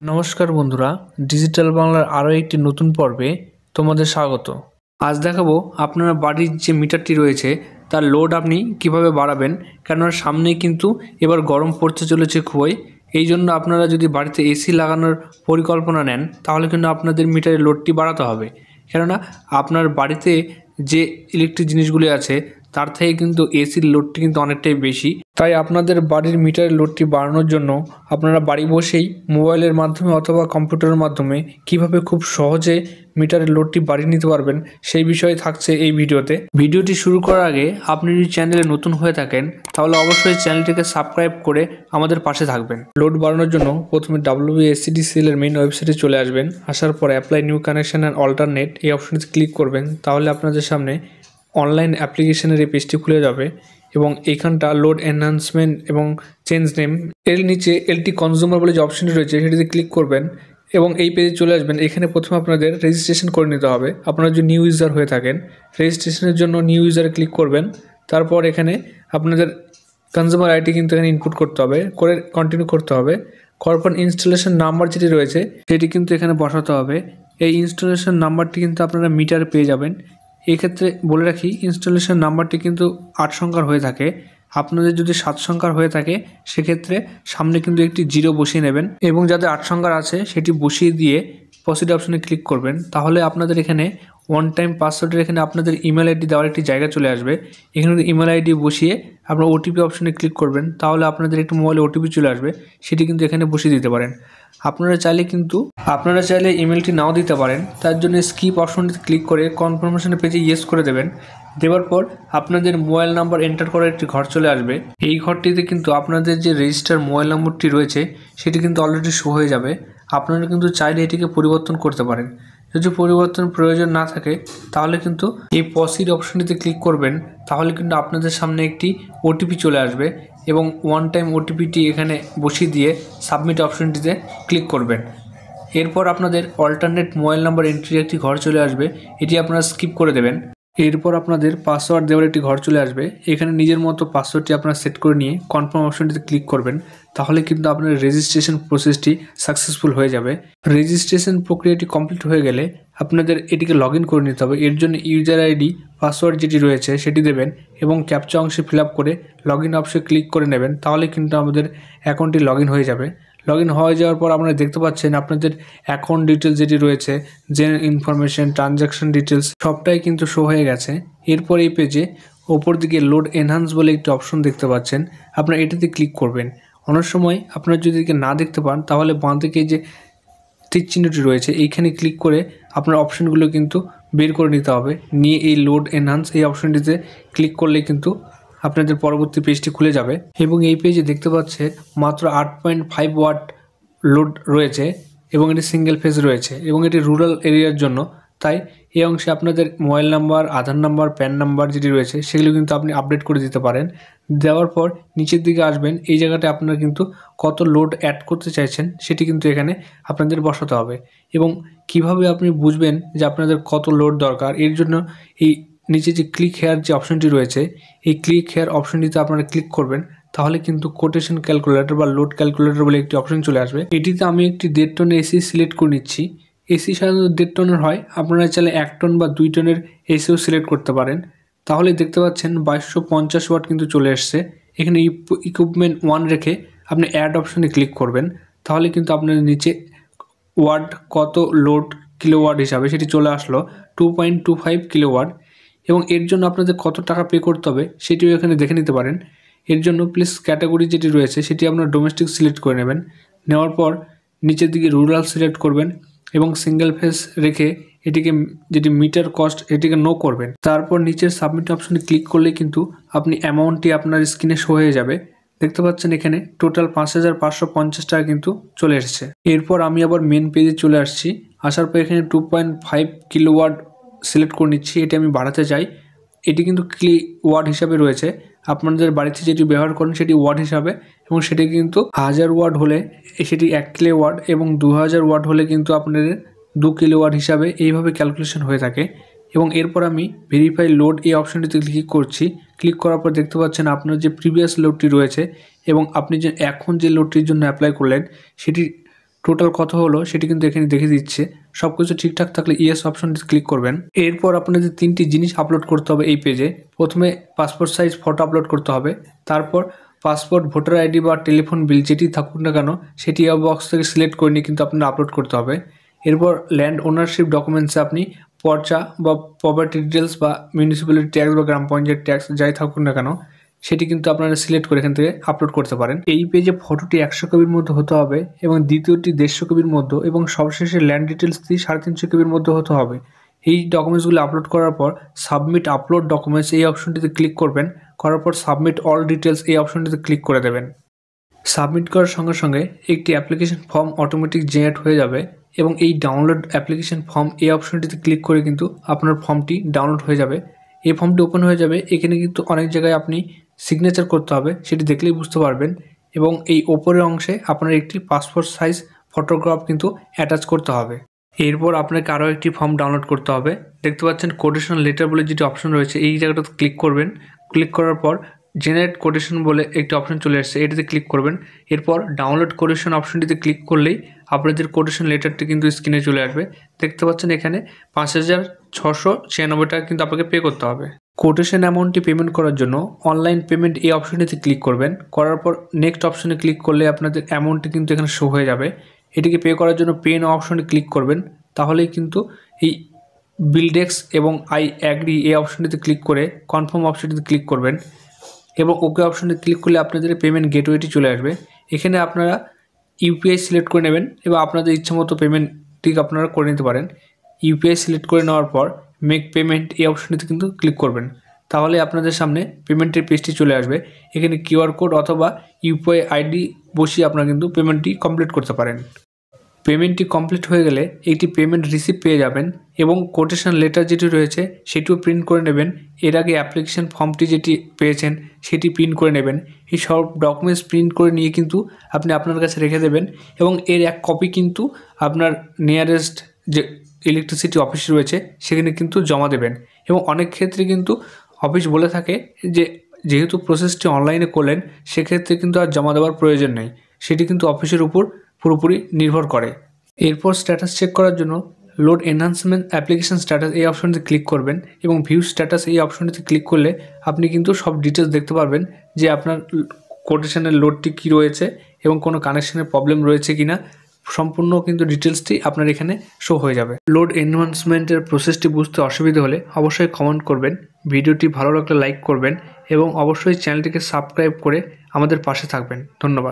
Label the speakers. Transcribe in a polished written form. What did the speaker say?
Speaker 1: নমস্কার বন্ধুরা, ডিজিটাল বাংলার আরও একটি নতুন পর্বে তোমাদের স্বাগত। আজ দেখাবো আপনার বাড়ির যে মিটারটি রয়েছে তার লোড আপনি কিভাবে বাড়াবেন। কেননা সামনেই কিন্তু এবার গরম পড়তে চলেছে খুবই, এই জন্য আপনারা যদি বাড়িতে এসি লাগানোর পরিকল্পনা নেন তাহলে কিন্তু আপনাদের মিটারের লোডটি বাড়াতে হবে। কেননা আপনার বাড়িতে যে ইলেকট্রিক জিনিসগুলি আছে তার থেকে কিন্তু এসির লোডটি কিন্তু অনেকটাই বেশি। তাই আপনাদের বাড়ির মিটারের লোডটি বাড়ানোর জন্য আপনারা বাড়ি বসেই মোবাইলের মাধ্যমে অথবা কম্পিউটারের মাধ্যমে কিভাবে খুব সহজে মিটারের লোডটি বাড়িয়ে নিতে পারবেন সেই বিষয়ে থাকছে এই ভিডিওতে। ভিডিওটি শুরু করার আগে আপনি যদি চ্যানেলে নতুন হয়ে থাকেন তাহলে অবশ্যই চ্যানেলটিকে সাবস্ক্রাইব করে আমাদের পাশে থাকবেন। লোড বাড়ানোর জন্য প্রথমে WBSCDCL এর মেইন ওয়েবসাইটে চলে আসবেন। আসার পর apply new connection and alternate এই অপশনটিতে ক্লিক করবেন। তাহলে আপনাদের সামনে অনলাইন অ্যাপ্লিকেশনের এই পেজটি খুলে যাবে এবং এইখানটা লোড এনহান্সমেন্ট এবং চেঞ্জ নেম এর নিচে এলটি কনজিউমার বলে যে অপশনটি রয়েছে সেটিতে ক্লিক করবেন এবং এই পেজে চলে আসবেন। এখানে প্রথমে আপনাদের রেজিস্ট্রেশন করে নিতে হবে। আপনারা যদি নিউ ইউজার হয়ে থাকেন রেজিস্ট্রেশনের জন্য নিউ ইউজারে ক্লিক করবেন। তারপর এখানে আপনাদের কনজিউমার আইডি কিন্তু এখানে ইনপুট করতে হবে, করে কন্টিনিউ করতে হবে। করার ইনস্টলেশন নাম্বার যেটি রয়েছে সেটি কিন্তু এখানে বসাতে হবে। এই ইনস্টলেশন নাম্বারটি কিন্তু আপনারা মিটারে পেয়ে যাবেন। এই ক্ষেত্রে বলে রাখি ইনস্টলেশন নাম্বারটি কিন্তু 8 সংখ্যার হয়ে থাকে। আপনাদের যদি 7 সংখ্যার হয়ে থাকে সেক্ষেত্রে সামনে কিন্তু একটি 0 বসিয়ে নেবেন এবং যাদের 8 সংখ্যার আছে সেটি বসিয়ে দিয়ে প্রসিড অপশনে ক্লিক করবেন। তাহলে আপনাদের এখানে ওয়ান টাইম পাসওয়ার্ডের এখানে আপনাদের ইমেল আইডি দেওয়ার একটি জায়গা চলে আসবে। এখানে ইমেল আইডি বসিয়ে আপনারা ওটিপি অপশনে ক্লিক করবেন। তাহলে আপনাদের একটি মোবাইলে ওটিপি চলে আসবে, সেটি কিন্তু এখানে বসিয়ে দিতে পারেন। আপনারা চাইলে ইমেলটি নাও দিতে পারেন। তার জন্য স্কিপ অপশনটিতে ক্লিক করে কনফার্মেশনের পেজে ইয়েস করে দেবেন। দেওয়ার পর আপনাদের মোবাইল নাম্বার এন্টার করার একটি ঘর চলে আসবে। এই ঘরটিতে কিন্তু আপনাদের যে রেজিস্টার মোবাইল নম্বরটি রয়েছে সেটি কিন্তু অলরেডি শো হয়ে যাবে। আপনারা কিন্তু চাইলে এটিকে পরিবর্তন করতে পারেন। যদি পরিবর্তন প্রয়োজন না থাকে তাহলে কিন্তু এই প্রসিড অপশনটিতে ক্লিক করবেন। তাহলে কিন্তু আপনাদের সামনে একটি ওটিপি চলে আসবে এবং ওয়ান টাইম ওটিপিটি এখানে বসিয়ে দিয়ে সাবমিট অপশনটিতে ক্লিক করবেন। এরপর আপনাদের অল্টারনেট মোবাইল নাম্বার এন্ট্রির একটি ঘর চলে আসবে, এটি আপনারা স্কিপ করে দেবেন। এরপর আপনাদের পাসওয়ার্ড দেওয়ার একটি ঘর চলে আসবে। এখানে নিজের মতো পাসওয়ার্ডটি আপনারা সেট করে নিয়ে কনফার্ম অপশনটিতে ক্লিক করবেন। তাহলে কিন্তু আপনার রেজিস্ট্রেশন প্রসেসটি সাকসেসফুল হয়ে যাবে। রেজিস্ট্রেশন প্রক্রিয়াটি কমপ্লিট হয়ে গেলে আপনাদের এটিকে লগ ইন করে নিতে হবে। এর জন্য ইউজার আইডি পাসওয়ার্ড যেটি রয়েছে সেটি দেবেন এবং ক্যাপচা অংশে ফিল আপ করে লগ ইন অপশনে ক্লিক করে নেবেন। তাহলে কিন্তু আমাদের অ্যাকাউন্টটি লগ ইন হয়ে যাবে। লগ ইন হয়ে যাওয়ার পর আপনারা দেখতে পাচ্ছেন আপনাদের অ্যাকাউন্ট ডিটেলস যেটি রয়েছে, জেনারেল ইনফরমেশন, ট্রানজ্যাকশন ডিটেলস সবটাই কিন্তু শো হয়ে গেছে। এরপর এই পেজে ওপর দিকে লোড এনহান্স বলে একটি অপশন দেখতে পাচ্ছেন, আপনারা এটাতে ক্লিক করবেন। অনেক সময় আপনারা যদি এদিকে না দেখতে পান তাহলে বাঁ দিকে যে তীর চিহ্নটি রয়েছে এইখানে ক্লিক করে আপনার অপশনগুলো কিন্তু বের করে নিতে হবে। নিয়ে এই লোড এনহান্স এই অপশনটিতে ক্লিক করলে কিন্তু আপনাদের পরবর্তী পেজটি খুলে যাবে এবং এই পেজে দেখতে পাচ্ছে মাত্র 8.5 ওয়াট লোড রয়েছে এবং এটি সিঙ্গেল ফেজ রয়েছে এবং এটি রুরাল এরিয়ার জন্য। তাই এই অংশে আপনাদের মোবাইল নাম্বার, আধার নাম্বার, প্যান নাম্বার যেটি রয়েছে সেগুলো কিন্তু আপনি আপডেট করে দিতে পারেন। দেওয়ার পর নিচের দিকে আসবেন, এই জায়গাটা আপনারা কিন্তু কত লোড অ্যাড করতে চাইছেন সেটি কিন্তু এখানে আপনাদের বসাতে হবে। এবং কিভাবে আপনি বুঝবেন যে আপনাদের কত লোড দরকার, এর জন্য এই নিচে যে ক্লিক হেয়ার যে অপশনটি রয়েছে এই ক্লিক হেয়ার অপশনটিতে আপনারা ক্লিক করবেন। তাহলে কিন্তু কোটেশন ক্যালকুলেটর বা লোড ক্যালকুলেটর বলে একটি অপশন চলে আসবে। এটিতে আমি একটি 1.5 টন এসি সিলেক্ট করে নিচ্ছি। এসি সাধারণত 1.5 টনের হয়, আপনারা চাইলে 1 টন বা 2 টনের এসিও সিলেক্ট করতে পারেন। তাহলে দেখতে পাচ্ছেন 2250 ওয়াট কিন্তু চলে এসছে। এখানে ইকুইপমেন্ট 1 রেখে আপনি অ্যাড অপশনে ক্লিক করবেন। তাহলে কিন্তু আপনার নিচে ওয়াট কত লোড কিলোওয়াট হিসাবে সেটি চলে আসলো 2.25 কিলোওয়াট এবং এর জন্য আপনাদের কত টাকা পে করতে হবে সেটিও এখানে দেখে নিতে পারেন। এর জন্য প্লিজ ক্যাটাগরি যেটি রয়েছে সেটি আপনার ডোমেস্টিক সিলেক্ট করে নেবেন। নেওয়ার পর নিচের দিকে রুরাল সিলেক্ট করবেন এবং সিঙ্গেল ফেজ রেখে এটিকে যেটি মিটার কস্ট এটিকে নো করবেন। তারপর নিচের সাবমিট অপশনে ক্লিক করলে কিন্তু আপনি অ্যামাউন্টটি আপনার স্ক্রিনে শো হয়ে যাবে। দেখতে পাচ্ছেন এখানে টোটাল 5550 টাকা কিন্তু চলে এসেছে। এরপর আমি আবার মেন পেজে চলে আসছি। আসার পর এখানে 2.5 কিলোওয়াট সিলেক্ট করে নিচ্ছি, এটি আমি বাড়াতে চাই। এটি কিন্তু কিলোওয়াট হিসাবে রয়েছে, আপনাদের বাড়িতে যেটি ব্যবহার করেন সেটি ওয়াট হিসাবে এবং সেটি কিন্তু 1000 ওয়াট হলে সেটি 1 কিলোওয়াট এবং 2000 ওয়াট হলে কিন্তু আপনাদের 2 কিলোওয়াট হিসাবে এইভাবে ক্যালকুলেশন হয়ে থাকে। এবং এরপর আমি ভেরিফাই লোড এই অপশনটিতে ক্লিক করছি। ক্লিক করার পর দেখতে পাচ্ছেন আপনার যে প্রিভিয়াস লোডটি রয়েছে এবং আপনি যে এখন যে লোডটির জন্য অ্যাপ্লাই করলেন সেটি টোটাল কত হলো সেটি কিন্তু এখানে দেখিয়ে দিচ্ছে। সব কিছু ঠিকঠাক থাকলে ইয়েস অপশনটি ক্লিক করবেন। এরপর আপনাদের 3টি জিনিস আপলোড করতে হবে এই পেজে। প্রথমে পাসপোর্ট সাইজ ফটো আপলোড করতে হবে, তারপর পাসপোর্ট, ভোটার আইডি বা টেলিফোন বিল যেটি থাকুক না কেন সেটি বক্স থেকে সিলেক্ট করে নিয়ে কিন্তু আপনার আপলোড করতে হবে। এরপর ল্যান্ড ওনারশিপ ডকুমেন্টসে আপনি পর্চা বা প্রপার্টি ডিটেলস বা মিউনিসিপ্যালিটি ট্যাক্স বা গ্রাম পঞ্চায়েত ট্যাক্স যাই থাকুক না কেন সেটি কিন্তু আপনারা সিলেক্ট করে এখান থেকে আপলোড করতে পারেন। এই পেজে ফটোটি 100 কেবির মধ্যে হতে হবে এবং দ্বিতীয়টি 150 কেবির মধ্যে এবং সবশেষে ল্যান্ড ডিটেলসটি 350 কেবির মধ্যে হতে হবে। এই ডকুমেন্টসগুলো আপলোড করার পর সাবমিট আপলোড ডকুমেন্টস এই অপশনটিতে ক্লিক করবেন। করার পর সাবমিট অল ডিটেলস এই অপশনটিতে ক্লিক করে দেবেন। সাবমিট করার সঙ্গে সঙ্গে একটি অ্যাপ্লিকেশন ফর্ম অটোমেটিক জেনারেট হয়ে যাবে এবং এই ডাউনলোড অ্যাপ্লিকেশন ফর্ম এই অপশনটিতে ক্লিক করে কিন্তু আপনার ফর্মটি ডাউনলোড হয়ে যাবে। এই ফর্মটি ওপেন হয়ে যাবে। এখানে কিন্তু অনেক জায়গায় আপনি সিগনেচার করতে হবে, সেটি দেখলেই বুঝতে পারবেন। এবং এই ওপরের অংশে আপনার একটি পাসপোর্ট সাইজ ফটোগ্রাফ কিন্তু অ্যাটাচ করতে হবে। এরপর আপনাকে আরও একটি ফর্ম ডাউনলোড করতে হবে। দেখতে পাচ্ছেন কোটেশন লেটার বলে যেটি অপশন রয়েছে, এই জায়গাটাতে ক্লিক করবেন। ক্লিক করার পর জেনারেট কোটেশন বলে একটি অপশন চলে আসছে, এটিতে ক্লিক করবেন। এরপর ডাউনলোড কোটেশন অপশনটিতে ক্লিক করলেই আপনাদের কোটেশন লেটারটি কিন্তু স্ক্রিনে চলে আসবে। দেখতে পাচ্ছেন এখানে 5,696 টাকা কিন্তু আপনাকে পে করতে হবে। কোটেশন অ্যামাউন্টটি পেমেন্ট করার জন্য অনলাইন পেমেন্ট এই অপশনটিতে ক্লিক করবেন। করার পর নেক্সট অপশনে ক্লিক করলে আপনাদের অ্যামাউন্টটি কিন্তু এখানে শো হয়ে যাবে। এটিকে পে করার জন্য পে নাও অপশনে ক্লিক করবেন। তাহলেই কিন্তু এই বিলডেক্স এবং আই অ্যাগ্রি এই অপশনটিতে ক্লিক করে কনফার্ম অপশনটিতে ক্লিক করবেন এবং ওকে অপশনে ক্লিক করলে আপনাদের পেমেন্ট গেটওয়েটি চলে আসবে। এখানে আপনারা ইউপিআই সিলেক্ট করে নেবেন এবং আপনাদের ইচ্ছামতো পেমেন্টটি আপনারা করে নিতে পারেন। ইউপিআই সিলেক্ট করে নেওয়ার পর মেক পেমেন্ট এই অপশনটিতে কিন্তু ক্লিক করবেন। তাহলে আপনাদের সামনে পেমেন্টের পেজটি চলে আসবে। এখানে কিউআর কোড অথবা ইউপিআই আইডি বসিয়ে আপনারা কিন্তু পেমেন্টটি কমপ্লিট করতে পারেন। পেমেন্টটি কমপ্লিট হয়ে গেলে একটি পেমেন্ট রিসিপ্ট পেয়ে যাবেন এবং কোটেশন লেটার যেটি রয়েছে সেটিও প্রিন্ট করে নেবেন। এর আগে অ্যাপ্লিকেশন ফর্মটি যেটি পেয়েছেন সেটি প্রিন্ট করে নেবেন। এই সব ডকুমেন্টস প্রিন্ট করে নিয়ে কিন্তু আপনি আপনার কাছে রেখে দেবেন এবং এর এক কপি কিন্তু আপনার নিয়ারেস্ট যে ইলেকট্রিসিটি অফিস রয়েছে সেখানে কিন্তু জমা দেবেন। এবং অনেক ক্ষেত্রে কিন্তু অফিস বলে থাকে যে যেহেতু প্রসেসটি অনলাইনে করলেন সেক্ষেত্রে কিন্তু আর জমা দেওয়ার প্রয়োজন নেই, সেটি কিন্তু অফিসের উপর পুরোপুরি নির্ভর করে। এরপর স্ট্যাটাস চেক করার জন্য লোড এনহান্সমেন্ট অ্যাপ্লিকেশন স্ট্যাটাস এই অপশনটিতে ক্লিক করবেন এবং ভিউ স্ট্যাটাস এই অপশনটিতে ক্লিক করলে আপনি কিন্তু সব ডিটেলস দেখতে পারবেন যে আপনার কোটেশনের লোডটি কী রয়েছে এবং কোনো কানেকশনের প্রবলেম রয়েছে কি না, সম্পূর্ণ কিন্তু ডিটেলসটি আপনার এখানে শো হয়ে যাবে। লোড এনহান্সমেন্টের প্রসেসটি বুঝতে অসুবিধা হলে অবশ্যই কমেন্ট করবেন, ভিডিওটি ভালো লাগলে লাইক করবেন এবং অবশ্যই চ্যানেলটিকে সাবস্ক্রাইব করে আমাদের পাশে থাকবেন। ধন্যবাদ।